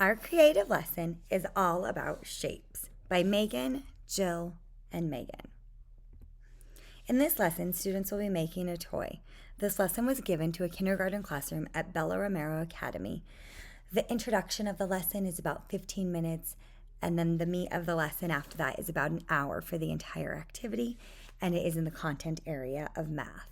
Our creative lesson is all about shapes by Megan, Jill, and Megan. In this lesson, students will be making a toy. This lesson was given to a kindergarten classroom at Bella Romero Academy. The introduction of the lesson is about 15 minutes, and then the meat of the lesson after that is about an hour for the entire activity, and it is in the content area of math.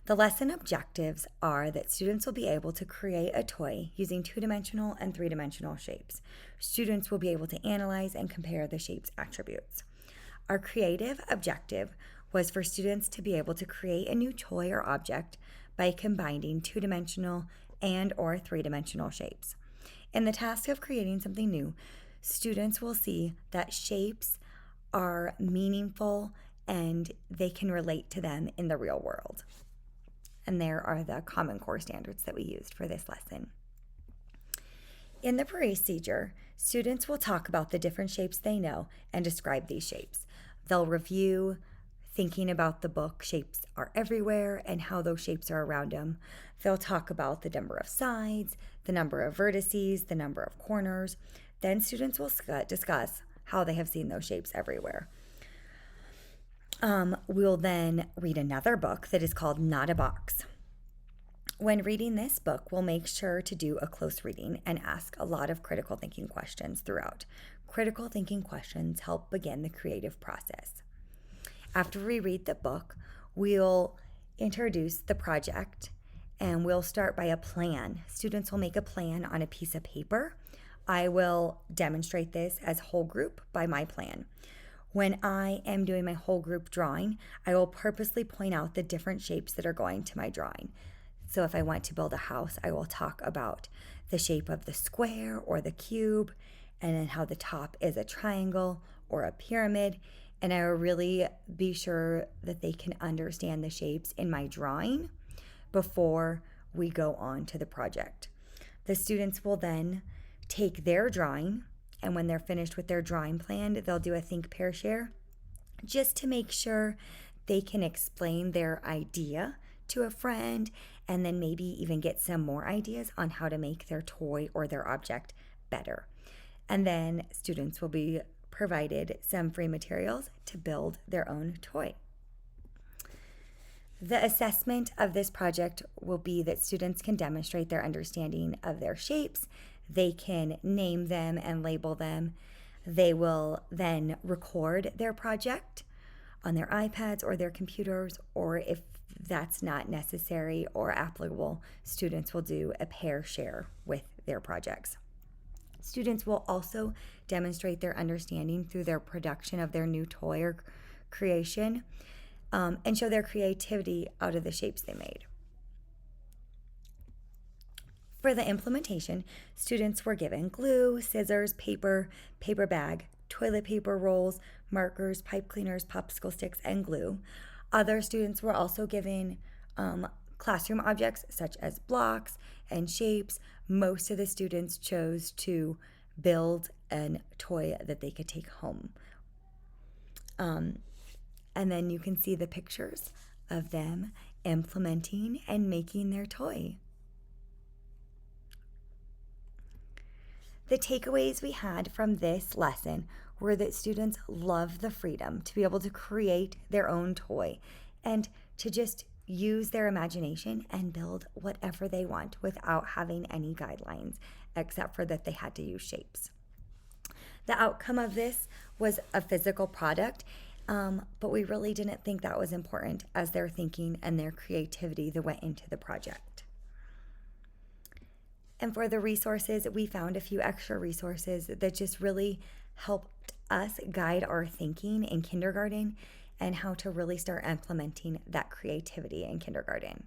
The lesson objectives are that students will be able to create a toy using two-dimensional and three-dimensional shapes. Students will be able to analyze and compare the shape's attributes. Our creative objective was for students to be able to create a new toy or object by combining two-dimensional and or three-dimensional shapes. In the task of creating something new, students will see that shapes are meaningful and they can relate to them in the real world. And there are the Common Core standards that we used for this lesson. In the procedure, students will talk about the different shapes they know and describe these shapes. They'll review thinking about the book Shapes Are Everywhere and how those shapes are around them. They'll talk about the number of sides, the number of vertices, the number of corners. Then students will discuss how they have seen those shapes everywhere. We'll then read another book that is called Not a Box. When reading this book, we'll make sure to do a close reading and ask a lot of critical thinking questions throughout. Critical thinking questions help begin the creative process. After we read the book, we'll introduce the project and we'll start by a plan. Students will make a plan on a piece of paper. I will demonstrate this as whole group by my plan. When I am doing my whole group drawing, I will purposely point out the different shapes that are going to my drawing. So if I want to build a house, I will talk about the shape of the square or the cube, and then how the top is a triangle or a pyramid. And I will really be sure that they can understand the shapes in my drawing before we go on to the project. The students will then take their drawing, and when they're finished with their drawing plan, they'll do a think, pair, share, just to make sure they can explain their idea to a friend and then maybe even get some more ideas on how to make their toy or their object better. And then students will be provided some free materials to build their own toy. The assessment of this project will be that students can demonstrate their understanding of their shapes. They can name them and label them. They will then record their project on their iPads or their computers, or if that's not necessary or applicable, students will do a pair share with their projects. Students will also demonstrate their understanding through their production of their new toy or creation, and show their creativity out of the shapes they made. For the implementation, students were given glue, scissors, paper, paper bag, toilet paper rolls, markers, pipe cleaners, popsicle sticks, and glue. Other students were also given classroom objects such as blocks and shapes. Most of the students chose to build a toy that they could take home. And then you can see the pictures of them implementing and making their toy. The takeaways we had from this lesson were that students love the freedom to be able to create their own toy and to just use their imagination and build whatever they want without having any guidelines, except for that they had to use shapes. The outcome of this was a physical product, but we really didn't think that was important as their thinking and their creativity that went into the project. And for the resources, we found a few extra resources that just really helped us guide our thinking in kindergarten and how to really start implementing that creativity in kindergarten.